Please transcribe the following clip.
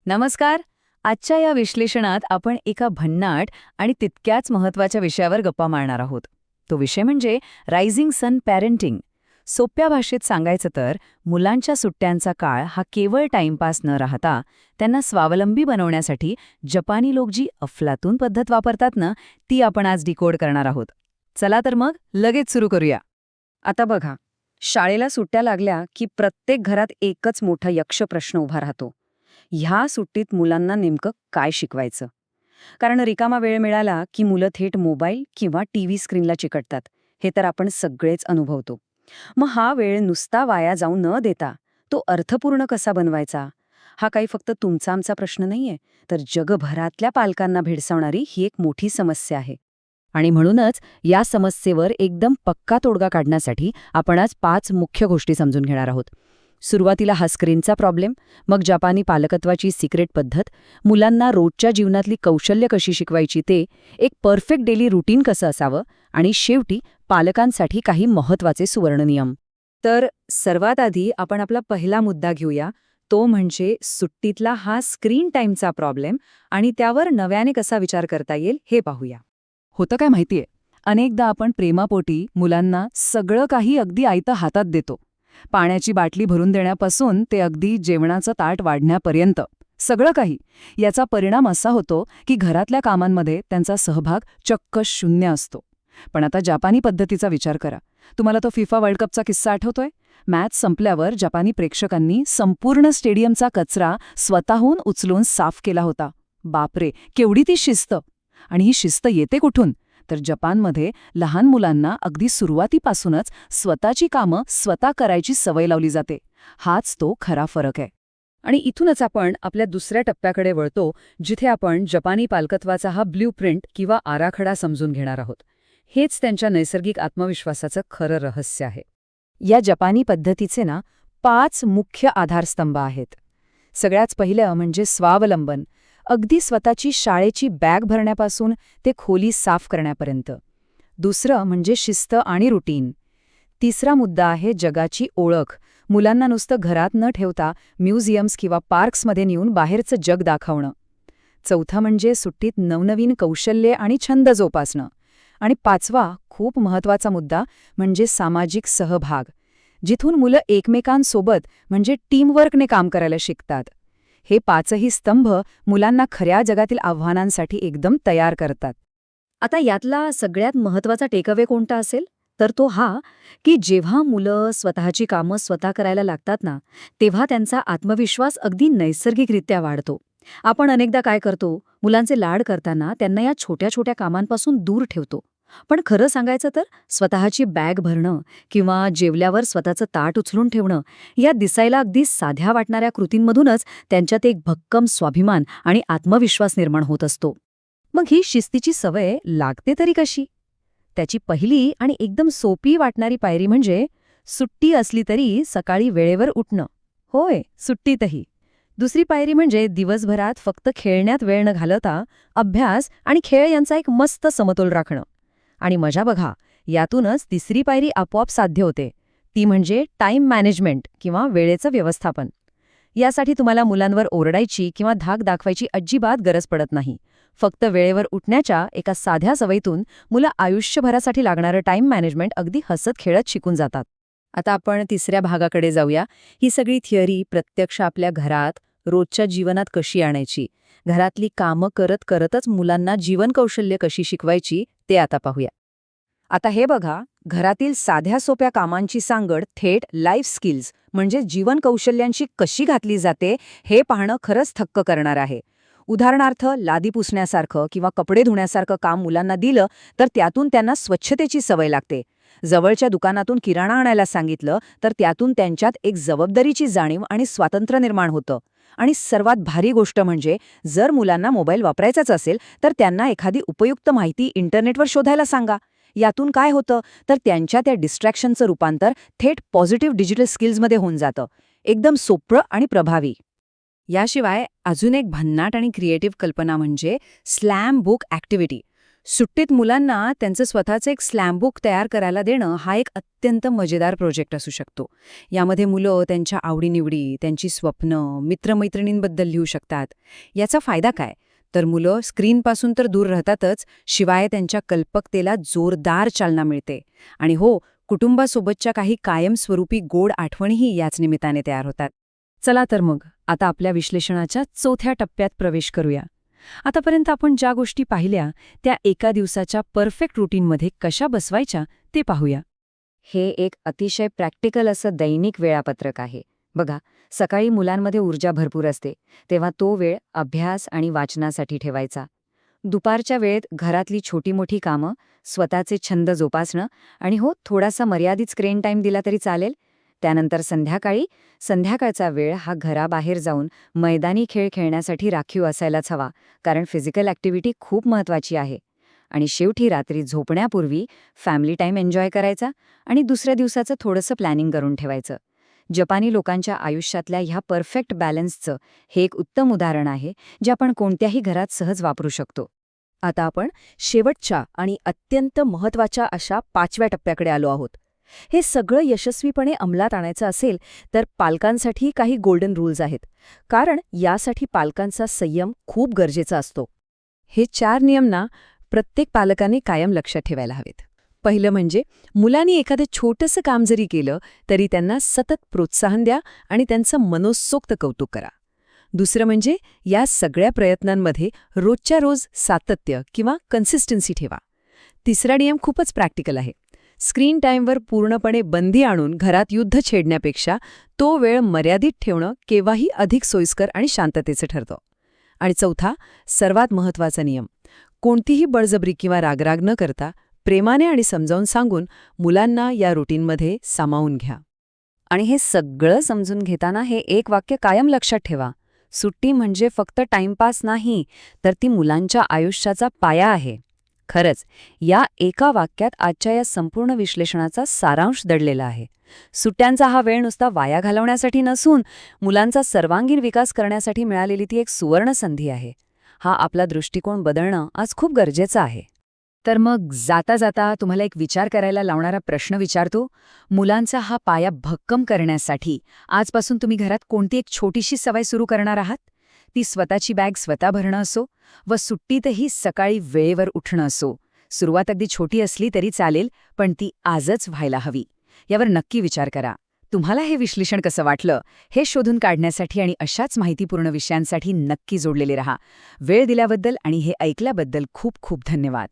नमस्कार. आजच्या या विश्लेषणात आपण एका भन्नाट आणि तितक्याच महत्त्वाच्या विषयावर गप्पा मारणार आहोत. तो विषय म्हणजे रायझिंग सन पॅरेंटिंग. सोप्या भाषेत सांगायचं तर मुलांच्या सुट्ट्यांचा काळ हा केवळ टाइमपास न राहता त्यांना स्वावलंबी बनवण्यासाठी जपानी लोक जी अफलातून पद्धत वापरतात ना, ती आपण आज डिकोड करणार आहोत. चला तर मग लगेच सुरू करूया. आता बघा, शाळेला सुट्ट्या लागल्या की प्रत्येक घरात एकच मोठा यक्ष प्रश्न उभा राहतो. ह्या सुट्टीत मुलांना नेमकं काय शिकवायचं? कारण रिकामा वेळ मिळाला की मुलं थेट मोबाईल किंवा टीव्ही स्क्रीनला चिकटतात. हे तर आपण सगळेच अनुभवतो. मग हा वेळ नुसता वाया जाऊ न देता तो अर्थपूर्ण कसा बनवायचा? हा काही फक्त तुमचा आमचा प्रश्न नाहीये, तर जगभरातल्या पालकांना भेडसावणारी ही एक मोठी समस्या आहे. आणि म्हणूनच या समस्येवर एकदम पक्का तोडगा काढण्यासाठी आपण आज 5 मुख्य गोष्टी समजून घेणार आहोत. सुरुवातीला हा स्क्रीनचा प्रॉब्लेम, मग जपानी पालकत्वाची सिक्रेट पद्धत, मुलांना रोजच्या जीवनातली कौशल्य कशी शिकवायची ते, एक परफेक्ट डेली रुटीन कसं असावं आणि शेवटी पालकांसाठी काही महत्त्वाचे सुवर्णनियम. तर सर्वात आधी आपण आपला पहिला मुद्दा घेऊया, तो म्हणजे सुट्टीतला हा स्क्रीन टाईमचा प्रॉब्लेम आणि त्यावर नव्याने कसा विचार करता येईल हे पाहूया. होतं काय माहितीये, अनेकदा आपण प्रेमापोटी मुलांना सगळं काही अगदी आयतं हातात देतो. पाण्याची बाटली भरून देण्यापासून ते अगदी जेवणाचं ताट वाढण्यापर्यंत सगळं काही. याचा परिणाम असा होतो की घरातल्या कामांमध्ये त्यांचा सहभाग चक्क शून्य असतो. पण आता जपानी पद्धतीचा विचार करा. तुम्हाला तो फिफा वर्ल्ड कपचा किस्सा आठवतोय? मॅच संपल्यावर जपानी प्रेक्षकांनी संपूर्ण स्टेडियमचा कचरा स्वतःहून उचलून साफ केला होता. बापरे, केवढी ती शिस्त! आणि ही शिस्त येते कुठून? तर जपानमध्ये लहान मुलांना अगदी सुरुवातीपासूनच स्वतःची कामं स्वतः करायची सवय लावली जाते. हाच तो खरा फरक आहे. आणि इथूनच आपण आपल्या दुसऱ्या टप्प्याकडे वळतो, जिथे आपण जपानी पालकत्वाचा हा ब्ल्यूप्रिंट किंवा आराखडा समजून घेणार आहोत. हेच त्यांच्या नैसर्गिक आत्मविश्वासाचं खरं रहस्य आहे. या जपानी पद्धतीचे 5 मुख्य आधारस्तंभ आहेत. सगळ्यात पहिलं म्हणजे स्वावलंबन. अगदी स्वतःची शाळेची बॅग भरण्यापासून ते खोली साफ करण्यापर्यंत. दुसरं म्हणजे शिस्त आणि रुटीन. तिसरा मुद्दा आहे जगाची ओळख. मुलांना नुसतं घरात न ठेवता म्युझियम्स किंवा पार्क्समध्ये नेऊन बाहेरचं जग दाखवणं. चौथा म्हणजे सुट्टीत नवनवीन कौशल्ये आणि छंद जोपासणं. आणि 5वा खूप महत्त्वाचा मुद्दा म्हणजे सामाजिक सहभाग, जिथून मुलं एकमेकांसोबत म्हणजे टीमवर्कने काम करायला शिकतात. हे 5ही स्तंभ मुलांना खऱ्या जगातील आव्हानांसाठी एकदम तयार करतात. आता यातला सगळ्यात महत्त्वाचा टेकअवे कोणता असेल? तर तो हा की जेव्हा मुलं स्वतःची कामं स्वतः करायला लागतात ना, तेव्हा त्यांचा आत्मविश्वास अगदी नैसर्गिकरित्या वाढतो. आपण अनेकदा काय करतो, मुलांचे लाड करताना त्यांना या छोट्या छोट्या कामांपासून दूर ठेवतो. पण खरं सांगायचं तर स्वतःची बॅग भरणं किंवा जेवल्यावर स्वतःचं ताट उचलून ठेवणं, या दिसायला अगदी साध्या वाटणाऱ्या कृतींमधूनच त्यांच्यात एक भक्कम स्वाभिमान आणि आत्मविश्वास निर्माण होत असतो. मग ही शिस्तीची सवय लागते तरी कशी? त्याची पहिली आणि एकदम सोपी वाटणारी पायरी म्हणजे सुट्टी असली तरी सकाळी वेळेवर उठणं. होय, सुट्टीतही. दुसरी पायरी म्हणजे दिवसभरात फक्त खेळण्यात वेळ न घालवता अभ्यास आणि खेळ यांचा एक मस्त समतोल राखणं. आणि मजा बघा, यातूनच तिसरी पायरी आपोआप साध्य होते. ती म्हणजे टाईम मॅनेजमेंट किंवा वेळेचं व्यवस्थापन. यासाठी तुम्हाला मुलांवर ओरडायची किंवा धाक दाखवायची अजिबात गरज पडत नाही. फक्त वेळेवर उठण्याच्या एका साध्या सवयीतून मुलं आयुष्यभरासाठी लागणारं टाईम मॅनेजमेंट अगदी हसत खेळत शिकून जातात. आता आपण तिसऱ्या भागाकडे जाऊया. ही सगळी थिअरी प्रत्यक्ष आपल्या घरात, रोजच्या जीवनात कशी आणायची, घरातली कामं करत करतच मुलांना जीवनकौशल्य कशी शिकवायची, ते आता पाहूया. आता हे बघा, घरातील साध्या सोप्या कामांची सांगड थेट लाईफ स्किल्स म्हणजे जीवनकौशल्यांशी कशी घातली जाते, हे पाहणं खरंच थक्क करणार आहे. उदाहरणार्थ, लादी पुसण्यासारखं किंवा कपडे धुण्यासारखं काम मुलांना दिलं तर त्यातून त्यांना स्वच्छतेची सवय लागते. जवळच्या दुकानातून किराणा आणायला सांगितलं तर त्यातून त्यांच्यात एक जबाबदारीची जाणीव आणि स्वातंत्र्य निर्माण होतं. आणि सर्वात भारी गोष्ट म्हणजे, जर मुलांना मोबाईल वापरायचाच असेल तर त्यांना एखादी उपयुक्त माहिती इंटरनेटवर शोधायला सांगा. यातून काय होतं तर त्यांच्या त्या डिस्ट्रॅक्शनचं रूपांतर थेट पॉझिटिव्ह डिजिटल स्किल्समध्ये होऊन जातं. एकदम सोपं आणि प्रभावी. याशिवाय अजून एक भन्नाट आणि क्रिएटिव्ह कल्पना म्हणजे स्लॅम बुक ॲक्टिव्हिटी. सुट्टीत मुलांना त्यांचं स्वतःचं एक स्लॅम बुक तयार करायला देणं हा एक अत्यंत मजेदार प्रोजेक्ट असू शकतो. यामध्ये मुलं त्यांच्या आवडीनिवडी, त्यांची स्वप्न, मित्रमैत्रिणींबद्दल लिहू शकतात. याचा फायदा काय? तर मुलं स्क्रीनपासून तर दूर राहतातच, शिवाय त्यांच्या कल्पकतेला जोरदार चालना मिळते. आणि हो, कुटुंबासोबतच्या काही कायमस्वरूपी गोड आठवणीही याच निमित्ताने तयार होतात. चला तर मग आता आपल्या विश्लेषणाच्या चौथ्या टप्प्यात प्रवेश करूया. आतापर्यंत आपण ज्या गोष्टी पाहिल्या त्या एका दिवसाच्या परफेक्ट रुटीनमध्ये कशा बसवायच्या ते पाहूया. हे एक अतिशय प्रॅक्टिकल असं दैनिक वेळापत्रक आहे. बघा, सकाळी मुलांमध्ये ऊर्जा भरपूर असते, तेव्हा तो वेळ अभ्यास आणि वाचनासाठी ठेवायचा. दुपारच्या वेळेत घरातली छोटी मोठी कामं, स्वतःचे छंद जोपासणं आणि हो, थोडासा मर्यादित स्क्रीन टाईम दिला तरी चालेल. त्यानंतर संध्याकाळचा वेळ हा घराबाहेर जाऊन मैदानी खेळ खेळण्यासाठी राखीव असायलाच हवा, कारण फिजिकल ॲक्टिव्हिटी खूप महत्त्वाची आहे. आणि शेवटी रात्री झोपण्यापूर्वी फॅमिली टाईम एन्जॉय करायचा आणि दुसऱ्या दिवसाचं थोडंसं प्लॅनिंग करून ठेवायचं. जपानी लोकांच्या आयुष्यातल्या ह्या परफेक्ट बॅलन्सचं हे एक उत्तम उदाहरण आहे, जे आपण कोणत्याही घरात सहज वापरू शकतो. आता आपण शेवटच्या आणि अत्यंत महत्त्वाच्या अशा 5व्या टप्प्याकडे आलो आहोत. हे सगळं यशस्वीपणे अंमलात आणायचं असेल तर पालकांसाठी काही गोल्डन रूल्स आहेत, कारण यासाठी पालकांचा संयम खूप गरजेचा असतो. हे 4 नियम ना प्रत्येक पालकाने कायम लक्षात ठेवायला हवेत. पहिलं म्हणजे मुलांनी एखादं छोटंसं काम जरी केलं तरी त्यांना सतत प्रोत्साहन द्या आणि त्यांचं मनोत्सुक कौतुक करा. दुसरं म्हणजे या सगळ्या प्रयत्नांमध्ये रोजच्या रोज सातत्य किंवा कन्सिस्टन्सी ठेवा. तिसरा नियम खूपच प्रॅक्टिकल आहे. स्क्रीन टाईमवर पूर्णपणे बंदी आणून घरात युद्ध छेडण्यापेक्षा तो वेळ मर्यादित ठेवणं केव्हाही अधिक सोयीस्कर आणि शांततेचं ठरतं. आणि चौथा, सर्वात महत्त्वाचा नियम, कोणतीही बळजबरी किंवा रागराग न करता प्रेमाने आणि समजावून सांगून मुलांना या रुटीनमध्ये सामावून घ्या. आणि हे सगळं समजून घेताना हे एक वाक्य कायम लक्षात ठेवा: सुट्टी म्हणजे फक्त टाइमपास नाही, तर ती मुलांच्या आयुष्याचा पाया आहे. खरंच, या एका वाक्यात आजच्या या संपूर्ण विश्लेषणाचा सारांश दडलेला आहे. सुट्ट्यांचा हा वेळ नुसता वाया घालवण्यासाठी नसून मुलांचा सर्वांगीण विकास करण्यासाठी मिळालेली ती एक सुवर्ण संधी आहे. हा आपला दृष्टिकोन बदलणं आज खूप गरजेचं आहे. तर मग जाता जाता तुम्हाला एक विचार करायला लावणारा प्रश्न विचारतो. मुलांचा हा पाया भक्कम करण्यासाठी आजपासून तुम्ही घरात कोणती एक छोटीशी सवय सुरू करणार आहात? ती स्वतःची बॅग स्वतः भरणं असो व सुट्टीतही सकाळी वेळेवर उठणं असो. सुरुवात अगदी छोटी असली तरी चालेल, पण ती आजच व्हायला हवी. यावर नक्की विचार करा. तुम्हाला हे विश्लेषण कसं वाटलं हे शोधून काढण्यासाठी आणि अशाच माहितीपूर्ण विषयांसाठी नक्की जोडलेले रहा. वेळ दिल्याबद्दल आणि हे ऐकल्याबद्दल खूप खूप धन्यवाद.